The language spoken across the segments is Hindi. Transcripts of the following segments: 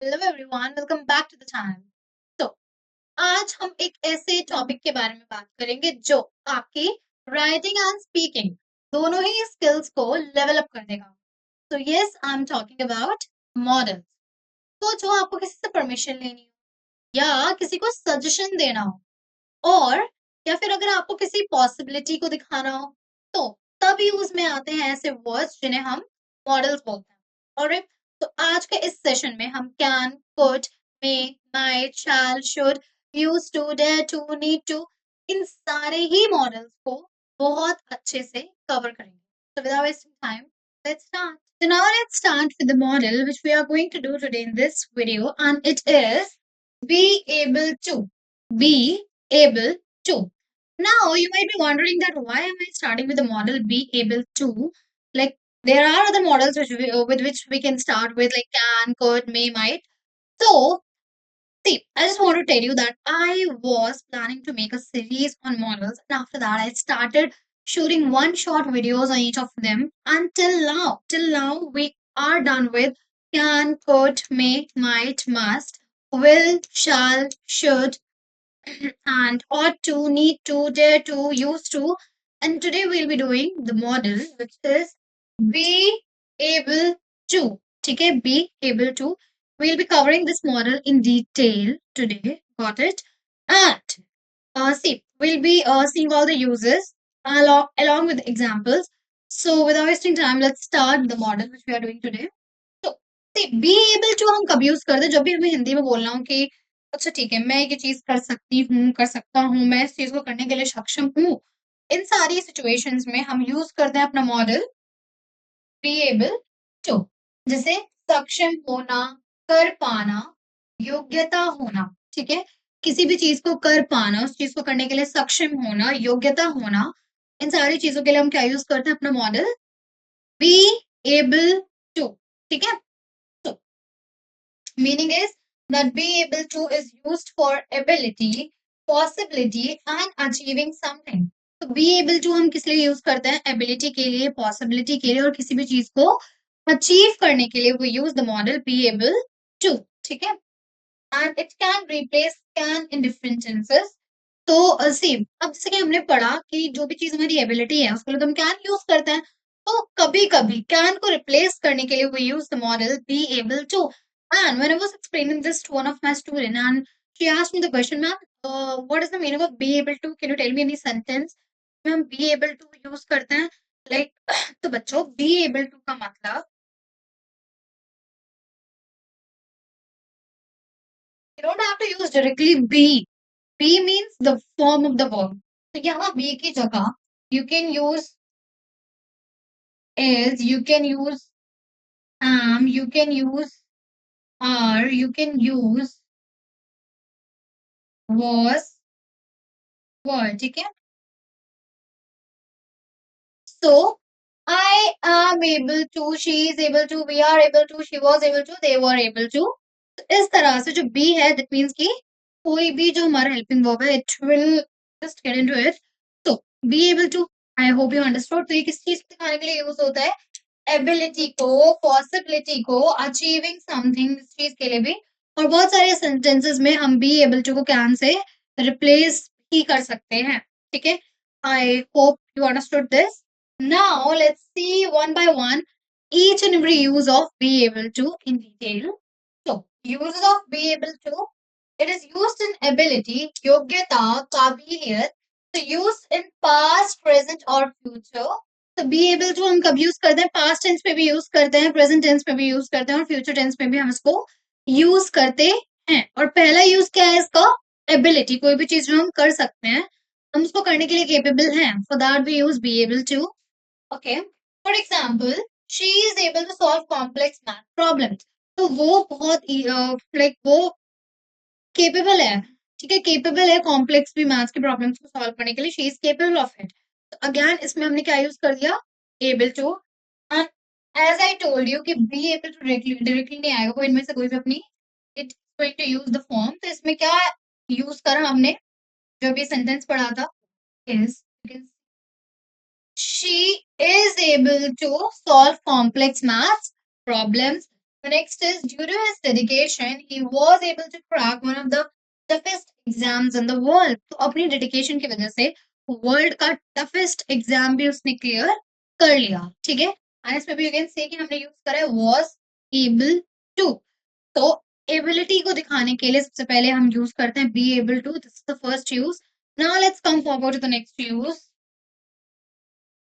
Hello everyone, welcome back to the channel. तो आज हम एक ऐसे टॉपिक के बारे में बात करेंगे जो आपकी राइटिंग एंड स्पीकिंग दोनों ही स्किल्स को लेवल अप कर देगा। तो yes, I am talking about models. तो जो आपको किसी से परमिशन लेनी हो या किसी को सजेशन देना हो, और या फिर अगर आपको किसी पॉसिबिलिटी को दिखाना हो, तो तब यूज में आते हैं ऐसे वर्ड्स जिन्हें हम मॉडल्स बोलते हैं। और तो आज के इस सेशन में हम can, could, may, might, shall, should, use to, dare to, need to, इन सारे ही मॉडल्स को बहुत अच्छे से कवर करेंगे। So without wasting time, let's start. So now let's start with the model which we are going to do today in this video, and it is be able to. Be able to. Now you might be wondering that why am I starting with the model be able to? Like there are other models with which we can start with, like can, could, may, might. So see, I just want to tell you that I was planning to make a series on models, and after that I started shooting one short videos on each of them. Until now we are done with can, could, may, might, must, will, shall, should, and ought to, need to, dare to, used to. And today we'll be doing the model which is be able to. Okay, be able to. We'll be covering this model in detail today. Got it? And see, we'll be seeing all the uses along with examples. So without wasting time, let's start the model which we are doing today. तो बी एबल टू हम कब यूज करते हैं जब भी हमें हिंदी में बोलना हो कि अच्छा ठीक है, मैं ये चीज कर सकती हूँ, कर सकता हूँ, मैं इस चीज को करने के लिए सक्षम हूँ। इन सारी सिचुएशंस में हम यूज करते हैं अपना मॉडल बी एबल टू। जैसे सक्षम होना, कर पाना, योग्यता होना। ठीक है, किसी भी चीज को कर पाना, उस चीज को करने के लिए सक्षम होना, योग्यता होना, इन सारी चीजों के लिए हम क्या यूज करते हैं अपना मॉडल बी एबल टू। ठीक है, तो meaning is that be able to is used for ability, possibility and achieving something. तो be able to हम किस लिए यूज करते हैं? एबिलिटी के लिए, पॉसिबिलिटी के लिए और किसी भी चीज को अचीव करने के लिए we use the model be able to. ठीक है, and it can replace can in different tenses. तो सेम अब जैसे कि हमने पढ़ा कि जो भी चीज हमारी एबिलिटी है उसके लिए तो हम कैन यूज करते हैं। तो कभी कभी कैन को रिप्लेस करने के लिए we use the modal be able to. And when I was explaining this to one of my student and she asked me the question, ma'am what is the meaning of be able to, can you tell me any sentence में हम बी एबल टू यूज करते हैं? लाइक तो बच्चों बी एबल टू का मतलब you don't have to use directly be. Be means the form of the verb. तो यहाँ be की जगह you can use is, you can use am, you can use are, you can use was, were. ठीक है, so I am able to, she is able to, we are able to, she was able to, they were able to. तो इस तरह से जो be है that means कि कोई भी जो हमारा helping verb है it will just get into it. तो be able to, I hope you understood. तो ये किस चीज को दिखाने के लिए यूज होता है? एबिलिटी को, पॉसिबिलिटी को, अचीविंग समथिंग, इस चीज के लिए भी। और बहुत सारे सेंटेंसेस में हम बी एबल टू को कैन से रिप्लेस ही कर सकते हैं। ठीक है, I hope you understood this. Now let's see one by one each and every use of be able to in detail. So uses of be able to, it is used in ability, योग्यता, काबिलियत, तो used in past, present और future। तो बी एबल टू हम कब यूज करते हैं? पास्ट टेंस पे भी यूज करते हैं, प्रेजेंट टेंस पे भी यूज करते हैं और फ्यूचर टेंस पे भी हम इसको यूज करते हैं। और पहला यूज क्या है इसका? एबिलिटी, कोई भी चीज जो हम कर सकते हैं, हम उसको करने के लिए केपेबल हैं, for that we use be able to. Okay, for example she is able to solve complex math problems. तो वो बहुत लाइक वो केपेबल है। ठीक है, केपेबल है कॉम्प्लेक्स भी मैथ्स के प्रॉब्लम्स को सॉल्व करने के लिए, she is capable of it. तो अगेन इसमें हमने क्या यूज कर दिया? Able to. And as I told you कि बी एबल टू डायरेक्टली नहीं आएगा, कोई इनमें से कोई भी अपनी it going to use the form. तो इसमें क्या यूज करा हमने? जो भी सेंटेंस पढ़ा था, is she is able to solve complex maths problems The next is due to his dedication, he was able to crack one of the toughest exams in the world. तो अपनी डेडिकेशन की वजह से वर्ल्ड का टफेस्ट एग्जाम भी उसने क्लियर कर लिया, ठीक है। एंड इसमें भी यू कैन से कि हमने यूज करा है was able to। तो एबिलिटी को दिखाने के लिए सबसे पहले हम यूज करते हैं be able to, this is the first use. Now let's come forward to the next use.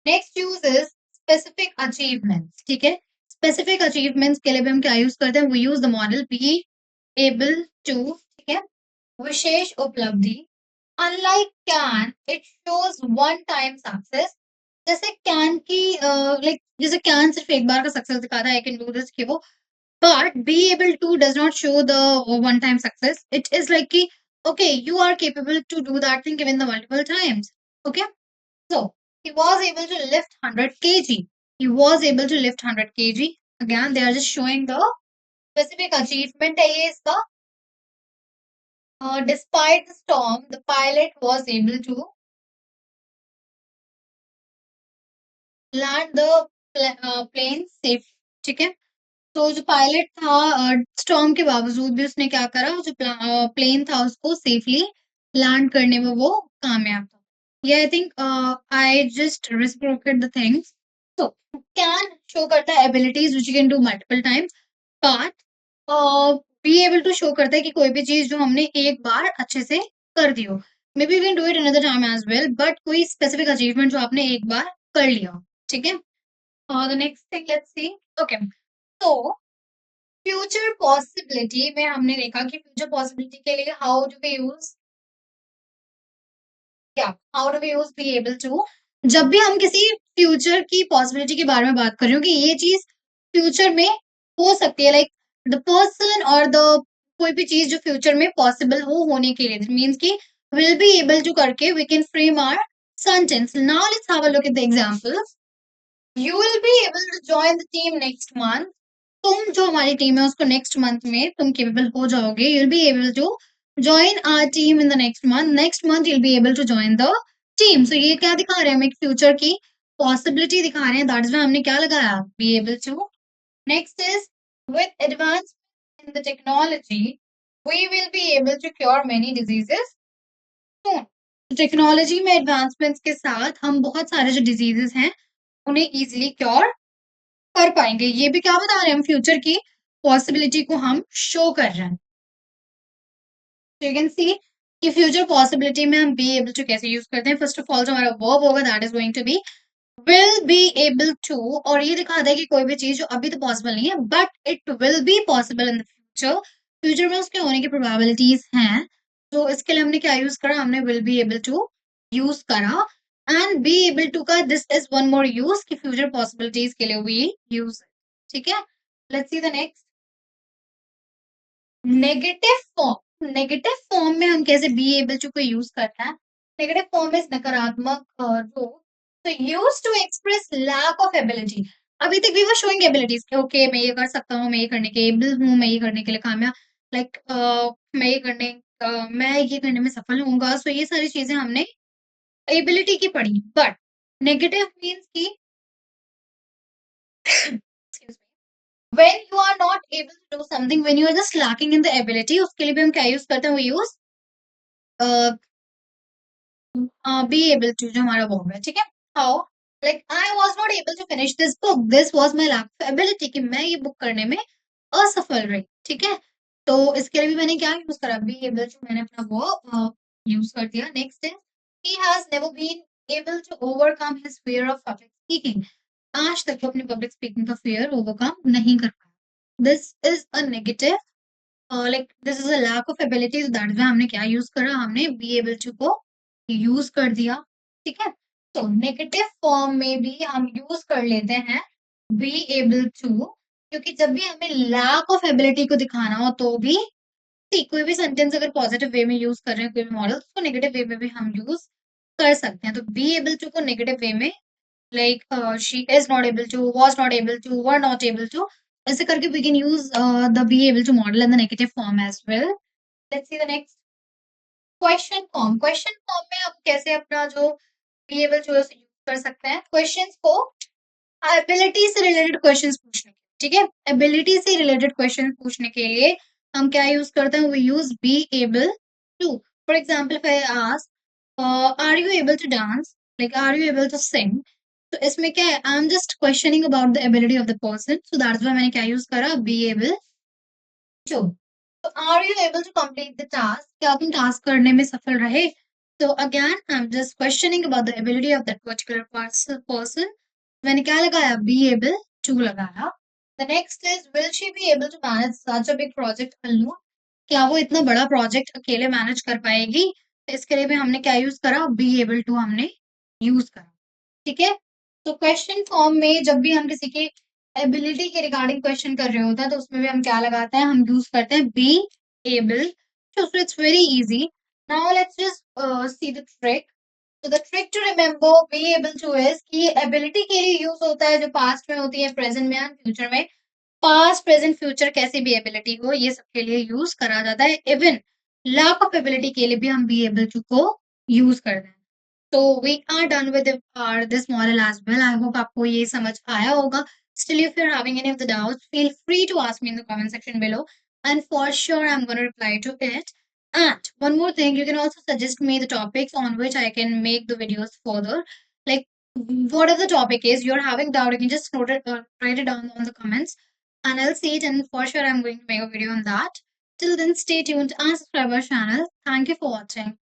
Next use is specific achievements, ठीक है। स्पेसिफिक अचीवमेंट्स के लिए भी हम क्या यूज करते हैं, we use the modal be able to, ठीक है। विशेष उपलब्धि, unlike can it shows one time success. जैसे कैन की लाइक जैसे कैन सिर्फ एक बार का सक्सेस दिखाता है, आई कैन डू दिस, कि वो, but be able to does not show the one time success. It is like कि, okay, you are capable to do that thing given the multiple times, okay। So he was able to lift 100 kg. He was able to lift 100 kg. Again, they are just showing the specific achievement है ये इसका। Despite the storm, the pilot was able to land the plane safe, ठीक है। तो जो पायलट था, स्टॉर्म के बावजूद भी उसने क्या करा, जो प्लेन था उसको सेफली लैंड करने में वो कामयाब था। ये I think I just reciprocate the things. तो कैन शो करता है abilities which you can do multiple times, but be able to show करता है कि कोई भी चीज जो हमने एक बार अच्छे से कर दी हो। Maybe we can do it another time as well, but कोई स्पेसिफिक अचीवमेंट जो आपने एक बार कर लिया हो, ठीक है। The next thing let's see. Okay, तो फ्यूचर पॉसिबिलिटी में हमने देखा कि फ्यूचर पॉसिबिलिटी के लिए how do we use be able to. जब भी हम किसी फ्यूचर की पॉसिबिलिटी के बारे में बात कर रहे हो कि ये चीज फ्यूचर में हो सकती है, लाइक द पर्सन और द कोई भी चीज जो फ्यूचर में पॉसिबल हो होने के लिए मीन्स कि विल बी एबल टू करके we can frame our sentence. Now let's have a look at the examples. You will be able to join the team next month. तुम जो हमारी टीम है उसको नेक्स्ट मंथ में तुम केपेबल हो जाओगे। You will be able to join our team in the next month. Next month you will be able to join the team. So ये क्या दिखा रहे हैं, हम एक फ्यूचर की पॉसिबिलिटी दिखा रहे हैं, दैट इज व्हाई हमने क्या लगाया, be able to. Next is with advance in the technology we will be able to cure many diseases soon. Technology में एडवांसमेंट्स के साथ हम बहुत सारे जो डिजीजेस हैं उन्हें इजिली क्योर कर पाएंगे। ये भी क्या बता रहे हैं, हम फ्यूचर की पॉसिबिलिटी को हम शो कर रहे हैं। यू कैन सी कि फ्यूचर पॉसिबिलिटी में हम बी एबल टू कैसे यूज करते हैं। फर्स्ट ऑफ ऑल जो हमारा वर्ब होगा that is going to be will be able to, और ये दिखाता है कि कोई भी चीज जो अभी तो पॉसिबल नहीं है but it will be possible in the future, future में उसके होने की प्रोबेबिलिटीज हैं। तो इसके लिए हमने क्या यूज करा, हमने will be able to use करा। एंड बी एबल टू का this is one more use कि फ्यूचर पॉसिबिलिटीज के लिए वी यूज, ठीक है। Let's see the next. Negative form, negative form में हम कैसे बी एबल टू को यूज करते हैं। नेगेटिव फॉर्म इज नकारात्मक रूप, तो use to express lack of ability. अभी तक वी वर शोइंग एबिलिटीज कि ओके मैं ये कर सकता हूँ, मैं ये करने के एबल हूँ, मैं ये करने के लिए कामयाब, लाइक मैं ये करने में सफल होऊंगा। सो ये सारी चीजें हमने एबिलिटी की पढ़ी, बट नेगेटिव मीन्स की when you are not able to do something, when you are just lacking in the ability, उसके लिए भी हम क्या यूज करते हैं, वो यूज बी एबल टू जो हमारा वर्ब है, ठीक है। How, like I was not able to finish this book, this was my lack of ability, कि मैं ये बुक करने में असफल रही, ठीक है। तो इसके लिए भी मैंने क्या यूज करा, बी एबल टू, मैंने अपना वो यूज कर दिया। Next is he has never been able to overcome his fear of public speaking. आज तक वो अपनी पब्लिक स्पीकिंग का फियर ओवरकम नहीं कर पाया। This is a negative, like this is a lack of ability, that is हमने क्या यूज करा, हमने बी एबल टू को यूज कर दिया, ठीक है। तो नेगेटिव फॉर्म में भी हम यूज कर लेते हैं बी एबल टू, क्योंकि जब भी हमें लैक ऑफ एबिलिटी को दिखाना हो तो भी, ठीक, कोई भी सेंटेंस अगर पॉजिटिव वे में यूज कर रहे हैं कोई भी मॉडल, तो नेगेटिव वे में भी हम यूज कर सकते हैं। तो बी एबल टू को नेगेटिव वे में, like she is not able to, was not able to, were not able to, ऐसे करके we can use the be able to model in the negative form as well. Let's see the next question form. Question form में हम कैसे अपना जो be able to use कर सकते हैं, क्वेश्चंस को ability से रिलेटेड क्वेश्चंस पूछने के, ठीक है? एबिलिटी से रिलेटेड क्वेश्चन पूछने के लिए हम क्या यूज़ करते हैं? We use be able to. For example if I ask are you able to dance? Like are you able to sing? तो इसमें क्या है? I am just questioning about the ability of the person, so that's why मैंने क्या यूज़ करा? Be able to. तो are you able to complete the task? क्या तुम टास्क करने में सफल रहे? तो again I am just questioning about the ability of that particular person. मैंने क्या लगाया? बी एबल टू लगाया। The next is will she be able to manage such a big project alone? क्या वो इतना बड़ा प्रोजेक्ट अकेले मैनेज कर पाएगी? तो इसके लिए भी हमने क्या यूज करा? बी एबल टू हमने यूज करा। ठीक है? तो क्वेश्चन फॉर्म में जब भी हम किसी की एबिलिटी के रिगार्डिंग क्वेश्चन कर रहे होते हैं तो उसमें भी हम क्या लगाते हैं? हम यूज करते हैं be able to. So it's very easy. Now let's just see the trick. तो the trick to remember be able to is कि ये एबिलिटी के लिए यूज होता है जो पास्ट में होती है, प्रेजेंट में एंड फ्यूचर में। पास्ट प्रेजेंट फ्यूचर कैसी भी एबिलिटी हो ये सबके लिए यूज करा जाता है। इवन लैक ऑफ एबिलिटी के लिए भी हम बी एबल टू को यूज करते हैं। तो we are done with our this modal as well. I hope आपको ये समझ आया होगा। Still, if you're having any of the doubts, feel free to ask me in the comment section below, and for sure I'm going to reply to it. And one more thing, you can also suggest me the topics on which I can make the videos further. Like, whatever the topic is you're having doubt, you can just note it, write it down on the comments, and I'll see it. And for sure, I'm going to make a video on that. Till then, stay tuned and subscribe our channel. Thank you for watching.